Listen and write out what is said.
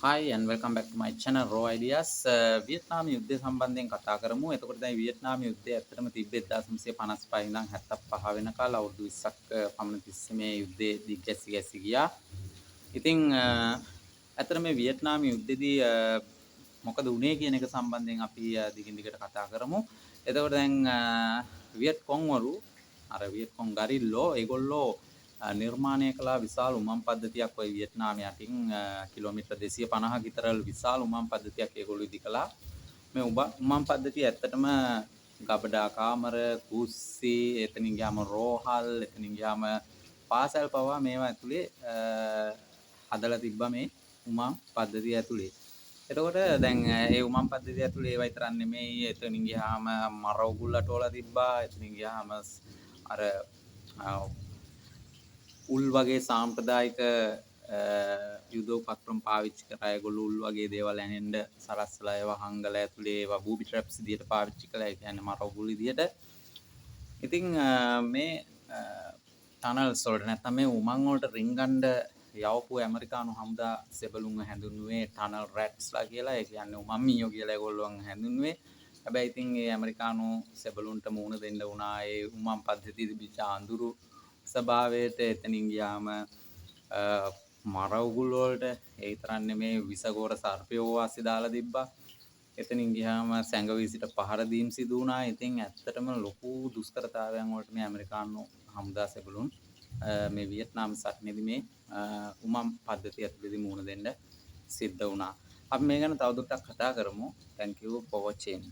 Hi and welcome back to my channel Raw Ideas. Vietnam යුද්ධය සම්බන්ධයෙන් කතා කරමු. එතකොට දැන් වියට්නාම යුද්ධය ඇත්තටම තිබ්බේ 1955 ඉඳන් 75 වෙනකල් අවුරුදු 20ක් පමණ තිස්සේ මේ යුද්ධය දිග්ගැසි ගියා. ඉතින් ඇත්තට මේ වියට්නාම යුද්ධෙදී මොකද වුනේ කියන එක සම්බන්ධයෙන් අපි දිගින් දිගට කතා කරමු. එතකොට දැන් වියට් කොං වරු අර වියට් කොං ගරිල්ලෝ ඒගොල්ලෝ නිර්මාණය කළා විශාල උමම් පද්ධතියක් ඔය වියට්නාම යටින් කිලෝමීටර් 250ක විතර විශාල උමම් පද්ධතියක් ඒගොල්ලෝ ඉදි කළා. මේ උමම් පද්ධතිය ඇත්තටම ගබඩා කාමර, කුස්සි, එතනින් ගියාම රෝහල්, එතනින් ගියාම පාසල් පවා මේවා ඇතුලේ හදලා තිබ්බා මේ උමම් පද්ධතිය ඇතුලේ. එතකොට දැන් ඒ උමම් පද්ධතිය ඇතුලේ ඒවා විතරක් නෙමෙයි එතනින් ගියාම මර උගුල් අටවලා තිබ්බා. එතනින් ගියාම අර උල් වගේ සාම්ප්‍රදායික යුදෝපක්‍රම පාවිච්චි කරලා ඒගොල්ලෝ උල් වගේ දේවල් ඇනෙන්න සලස්සලා ඒවා හංගලා ඇතුලේ ඒවා බූබි ට්‍රැප්ස් විදියට පාවිච්චි කළා. ඒ කියන්නේ මර උගුල් විදියට. ඉතින් මේ ටනල්ස් වලට නැත්නම් මේ උමං වලට රින්ගන්න යවපු ඇමරිකානු හමුදා සෙබළුන්ව හැඳින්වුවේ ටනල් රැට්ස්ලා කියලා. ඒ කියන්නේ උමම් මීයෝ කියලා ඒගොල්ලෝන් හැඳින්වුවේ. හැබැයි ඉතින් මේ ඇමරිකානු සෙබළුන්ට මුහුණ දෙන්න වුණා ඒ උමම් පද්ධතිය තිබිච්ච අඳුරු ස්වභාවයට. එතනින් ගියාම මර උගුල් වලට ඒ තරම් නෙමේ විසගෝර සර්පයෝ වාසි දාලා තිබ්බා. එතනින් ගියාම සැඟවී සිට පහර දීම් සිදු වුණා. ඉතින් ඇත්තටම ලොකු දුෂ්කරතාවයන් වලට මේ ඇමරිකානු හමුදා සෙබළුන් මේ වියට්නාම් සටනේදී මේ උමම් පද්ධතිය ඇතුළතදී මුහුණ දෙන්න සිද්ධ වුණා. අපි මේ ගැන තවදුරටත් කතා කරමු. Thank you for watching.